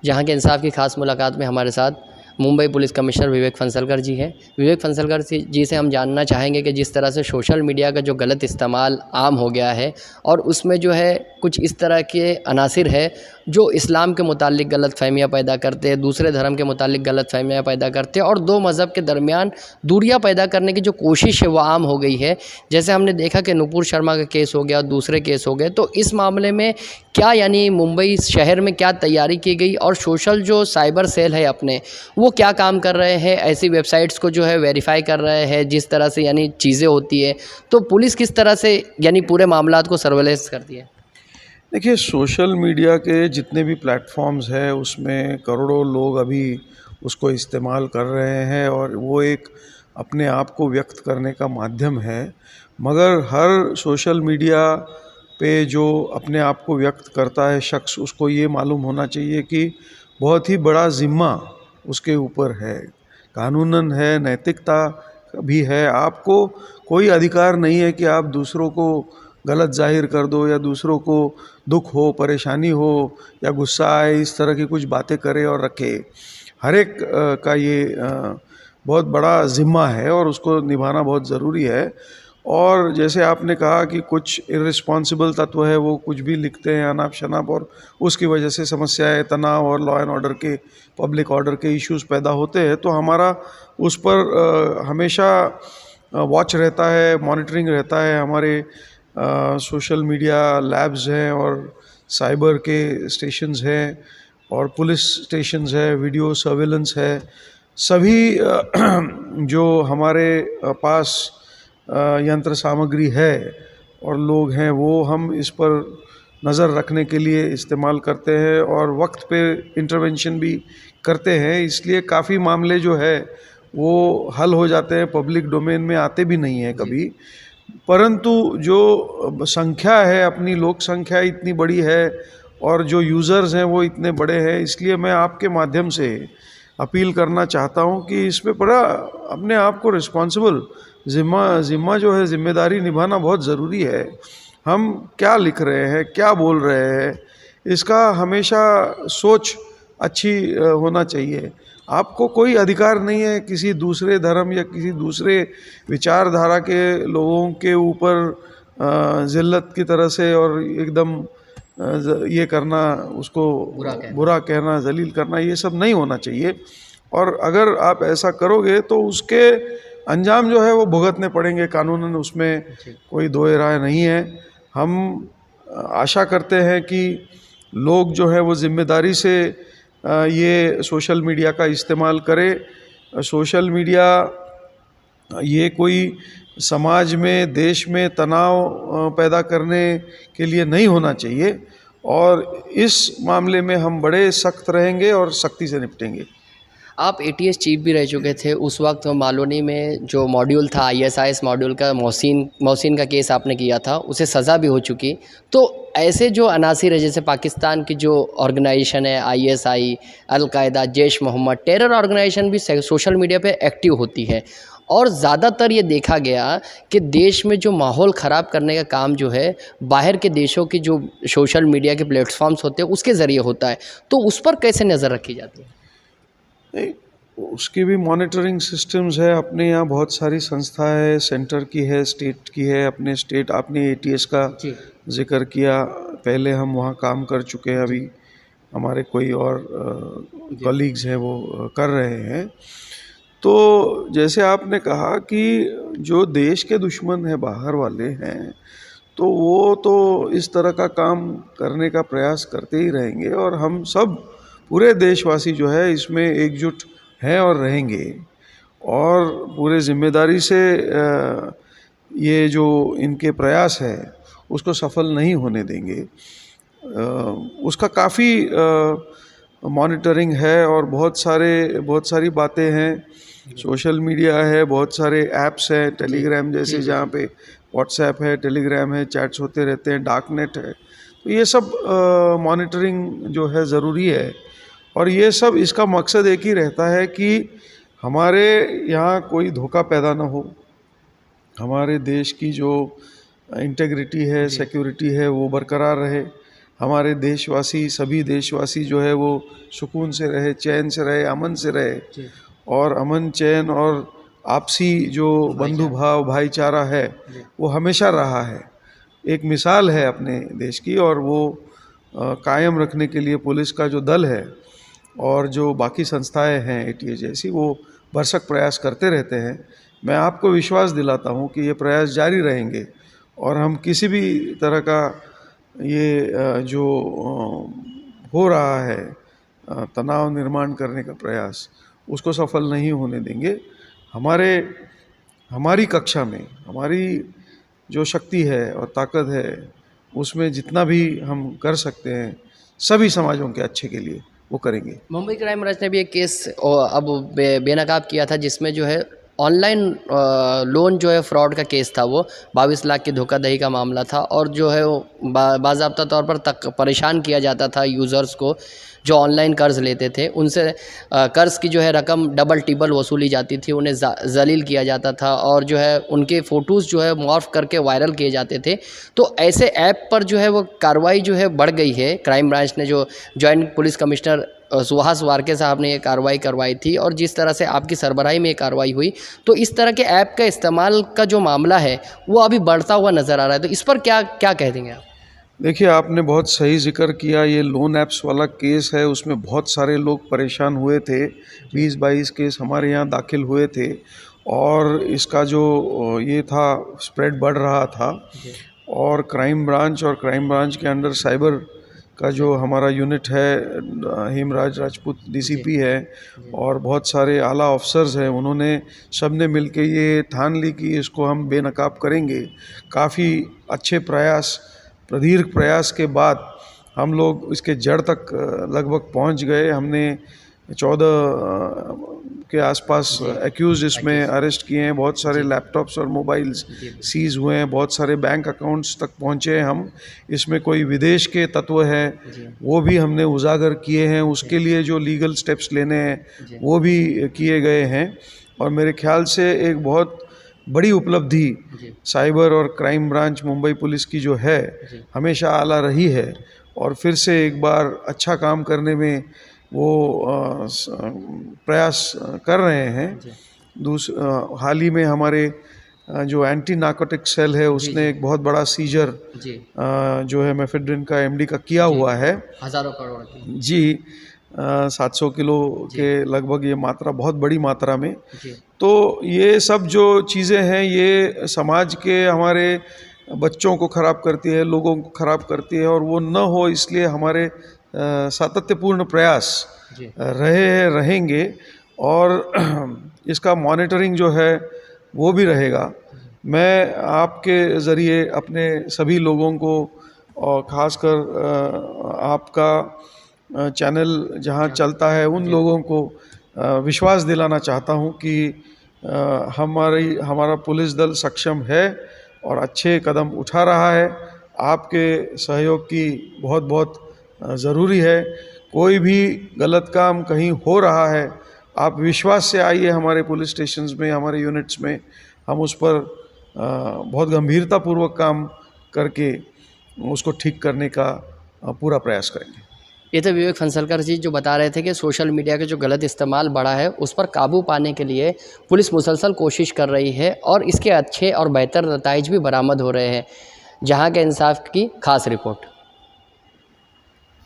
जहां के इंसाफ की खास मुलाकात में हमारे साथ मुंबई पुलिस कमिश्नर विवेक फंसलकर जी हैं। विवेक फंसलकर जी से हम जानना चाहेंगे कि जिस तरह से सोशल मीडिया का जो गलत इस्तेमाल आम हो गया है और उसमें जो है कुछ इस तरह के अनासिर है जो इस्लाम के मुतालिक गलतफ़हमियाँ पैदा करते हैं, दूसरे धर्म के मुतालिक गलतफ़हमियाँ पैदा करते हैं और दो मज़हब के दरमियान दूरियां पैदा करने की जो कोशिश है वो आम हो गई है। जैसे हमने देखा कि नुपुर शर्मा का केस हो गया, दूसरे केस हो गए, तो इस मामले में क्या यानी मुंबई शहर में क्या तैयारी की गई और सोशल जो साइबर सेल है अपने वो क्या काम कर रहे हैं, ऐसी वेबसाइट्स को जो है वेरीफाई कर रहे हैं जिस तरह से यानी चीज़ें होती है, तो पुलिस किस तरह से यानी पूरे मामलात को सर्वेलेंस करती है? देखिए, सोशल मीडिया के जितने भी प्लेटफॉर्म्स हैं उसमें करोड़ों लोग अभी उसको इस्तेमाल कर रहे हैं और वो एक अपने आप को व्यक्त करने का माध्यम है। मगर हर सोशल मीडिया पे जो अपने आप को व्यक्त करता है शख्स, उसको ये मालूम होना चाहिए कि बहुत ही बड़ा ज़िम्मा उसके ऊपर है, कानूनन है, नैतिकता भी है। आपको कोई अधिकार नहीं है कि आप दूसरों को गलत जाहिर कर दो या दूसरों को दुख हो, परेशानी हो या गुस्सा आए, इस तरह की कुछ बातें करे और रखे। हर एक का ये बहुत बड़ा ज़िम्मा है और उसको निभाना बहुत ज़रूरी है। और जैसे आपने कहा कि कुछ इर्रिस्पॉन्सिबल तत्व है, वो कुछ भी लिखते हैं अनाप शनाप और उसकी वजह से समस्याएं, तनाव और लॉ एंड ऑर्डर के, पब्लिक ऑर्डर के इश्यूज़ पैदा होते हैं, तो हमारा उस पर हमेशा वॉच रहता है, मॉनिटरिंग रहता है। हमारे सोशल मीडिया लैब्स हैं और साइबर के स्टेशंस हैं और पुलिस स्टेशंस है, वीडियो सर्वेलेंस है। सभी जो हमारे पास यंत्र सामग्री है और लोग हैं, वो हम इस पर नज़र रखने के लिए इस्तेमाल करते हैं और वक्त पे इंटरवेंशन भी करते हैं। इसलिए काफ़ी मामले जो है वो हल हो जाते हैं, पब्लिक डोमेन में आते भी नहीं हैं कभी। परंतु जो संख्या है, अपनी लोक संख्या इतनी बड़ी है और जो यूज़र्स हैं वो इतने बड़े हैं, इसलिए मैं आपके माध्यम से अपील करना चाहता हूं कि इस पे बड़ा अपने आप को रिस्पॉन्सिबल जिम्मा जो है, जिम्मेदारी निभाना बहुत ज़रूरी है। हम क्या लिख रहे हैं, क्या बोल रहे हैं, इसका हमेशा सोच अच्छी होना चाहिए। आपको कोई अधिकार नहीं है किसी दूसरे धर्म या किसी दूसरे विचारधारा के लोगों के ऊपर जिल्लत की तरह से और एकदम ये करना, उसको बुरा कहना, जलील करना, ये सब नहीं होना चाहिए। और अगर आप ऐसा करोगे तो उसके अंजाम जो है वो भुगतने पड़ेंगे कानूनन, उसमें कोई दो राय नहीं है। हम आशा करते हैं कि लोग जो है वो जिम्मेदारी से ये सोशल मीडिया का इस्तेमाल करें। सोशल मीडिया ये कोई समाज में, देश में तनाव पैदा करने के लिए नहीं होना चाहिए और इस मामले में हम बड़े सख्त रहेंगे और सख्ती से निपटेंगे। आप एटीएस चीफ भी रह चुके थे उस वक्त। मालोनी में जो मॉड्यूल था, आईएसआईएस मॉड्यूल का, मोहसिन का केस आपने किया था, उसे सज़ा भी हो चुकी। तो ऐसे जो अनासिर है, जैसे पाकिस्तान की जो ऑर्गेनाइजेशन है ISI, al Qaeda, Jaish Mohammed, terror organization भी सोशल मीडिया पे एक्टिव होती है और ज़्यादातर ये देखा गया कि देश में जो माहौल ख़राब करने का काम जो है बाहर के देशों की जो सोशल मीडिया के प्लेटफॉर्म्स होते हैं उसके ज़रिए होता है। तो उस पर कैसे नज़र रखी जाती है? नहीं, उसकी भी मॉनिटरिंग सिस्टम्स है। अपने यहाँ बहुत सारी संस्था है, सेंटर की है, स्टेट की है। अपने स्टेट, आपने एटीएस का जिक्र किया, पहले हम वहाँ काम कर चुके हैं, अभी हमारे कोई और कलीग्स हैं वो कर रहे हैं। तो जैसे आपने कहा कि जो देश के दुश्मन है, बाहर वाले हैं, तो वो तो इस तरह का काम करने का प्रयास करते ही रहेंगे और हम सब पूरे देशवासी जो है इसमें एकजुट हैं और रहेंगे और पूरे जिम्मेदारी से ये जो इनके प्रयास है उसको सफल नहीं होने देंगे। उसका काफ़ी मॉनिटरिंग है और बहुत सारी बातें हैं। सोशल मीडिया है, बहुत सारे ऐप्स हैं, टेलीग्राम जैसे, जहाँ पे व्हाट्सएप है, टेलीग्राम है, चैट्स होते रहते हैं, डार्कनेट है। तो ये सब मॉनिटरिंग जो है ज़रूरी है और ये सब, इसका मकसद एक ही रहता है कि हमारे यहाँ कोई धोखा पैदा ना हो, हमारे देश की जो इंटेग्रिटी है, सिक्योरिटी है, वो बरकरार रहे। हमारे देशवासी, सभी देशवासी जो है वो सुकून से रहे, चैन से रहे, अमन से रहे। और अमन, चैन और आपसी जो बंधु भाव, भाईचारा है वो हमेशा रहा है, एक मिसाल है अपने देश की। और वो कायम रखने के लिए पुलिस का जो दल है और जो बाकी संस्थाएं हैं एटीए जैसी, वो भरसक प्रयास करते रहते हैं। मैं आपको विश्वास दिलाता हूं कि ये प्रयास जारी रहेंगे और हम किसी भी तरह का ये जो हो रहा है तनाव निर्माण करने का प्रयास, उसको सफल नहीं होने देंगे। हमारी कक्षा में हमारी जो शक्ति है और ताकत है, उसमें जितना भी हम कर सकते हैं सभी समाजों के अच्छे के लिए वो करेंगे। मुंबई क्राइम ब्रांच ने भी एक केस अब बेनकाब किया था, जिसमें जो है ऑनलाइन लोन जो है फ्रॉड का केस था। वो 22 लाख की धोखाधड़ी का मामला था और जो है वो बाज़ाब्ता तौर पर तक परेशान किया जाता था यूज़र्स को जो ऑनलाइन कर्ज़ लेते थे। उनसे कर्ज़ की जो है रकम डबल टिबल वसूली जाती थी, उन्हें जलील किया जाता था और जो है उनके फ़ोटोज़ जो है मॉर्फ करके वायरल किए जाते थे। तो ऐसे ऐप पर जो है वो कार्रवाई जो है बढ़ गई है। क्राइम ब्रांच ने जो joint police commissioner Suhas Warke साहब ने ये कार्रवाई करवाई थी और जिस तरह से आपकी सरबराही में ये कार्रवाई हुई, तो इस तरह के ऐप का इस्तेमाल का जो मामला है वो अभी बढ़ता हुआ नज़र आ रहा है। तो इस पर क्या कह देंगे आप? देखिए, आपने बहुत सही जिक्र किया। ये लोन ऐप्स वाला केस है, उसमें बहुत सारे लोग परेशान हुए थे। 20-22 केस हमारे यहाँ दाखिल हुए थे और इसका जो ये था स्प्रेड बढ़ रहा था। और क्राइम ब्रांच के अंडर साइबर का जो हमारा यूनिट है, हेमराज राजपूत डीसीपी है और बहुत सारे आला ऑफिसर्स हैं, उन्होंने सबने मिलके ये ठान ली कि इसको हम बेनकाब करेंगे। काफ़ी अच्छे प्रयास, प्रदीर्घ प्रयास के बाद हम लोग इसके जड़ तक लगभग पहुंच गए। हमने 14 के आसपास एक्यूज इसमें अरेस्ट किए हैं। बहुत सारे लैपटॉप्स और मोबाइल्स सीज हुए हैं, बहुत सारे बैंक अकाउंट्स तक पहुंचे हैं हम। इसमें कोई विदेश के तत्व हैं वो भी हमने उजागर किए हैं, उसके लिए जो लीगल स्टेप्स लेने हैं वो भी किए गए हैं। और मेरे ख्याल से एक बहुत बड़ी उपलब्धि साइबर और क्राइम ब्रांच मुंबई पुलिस की जो है, हमेशा आला रही है और फिर से एक बार अच्छा काम करने में वो प्रयास कर रहे हैं। हाल ही में हमारे जो एंटी नार्कोटिक सेल है उसने एक बहुत बड़ा सीजर जो है मेफेड्रिन का एमडी का किया हुआ है। हज़ारों करोड़ की। जी, 700 किलो के लगभग ये मात्रा, बहुत बड़ी मात्रा में। तो ये सब जो चीज़ें हैं ये समाज के हमारे बच्चों को ख़राब करती है, लोगों को ख़राब करती है और वो न हो इसलिए हमारे सातत्यपूर्ण प्रयास रहेंगे और इसका मॉनिटरिंग जो है वो भी रहेगा। मैं आपके ज़रिए अपने सभी लोगों को और ख़ासकर आपका चैनल जहां चलता है उन लोगों को विश्वास दिलाना चाहता हूं कि हमारा पुलिस दल सक्षम है और अच्छे कदम उठा रहा है। आपके सहयोग की बहुत बहुत ज़रूरी है। कोई भी गलत काम कहीं हो रहा है, आप विश्वास से आइए हमारे पुलिस स्टेशंस में, हमारे यूनिट्स में। हम उस पर बहुत गंभीरतापूर्वक काम करके उसको ठीक करने का पूरा प्रयास करेंगे। ये तो विवेक फंसलकर जी जो बता रहे थे कि सोशल मीडिया के जो गलत इस्तेमाल बढ़ा है उस पर काबू पाने के लिए पुलिस मुसलसल कोशिश कर रही है और इसके अच्छे और बेहतर नताइज भी बरामद हो रहे हैं। जहां के इंसाफ की खास रिपोर्ट।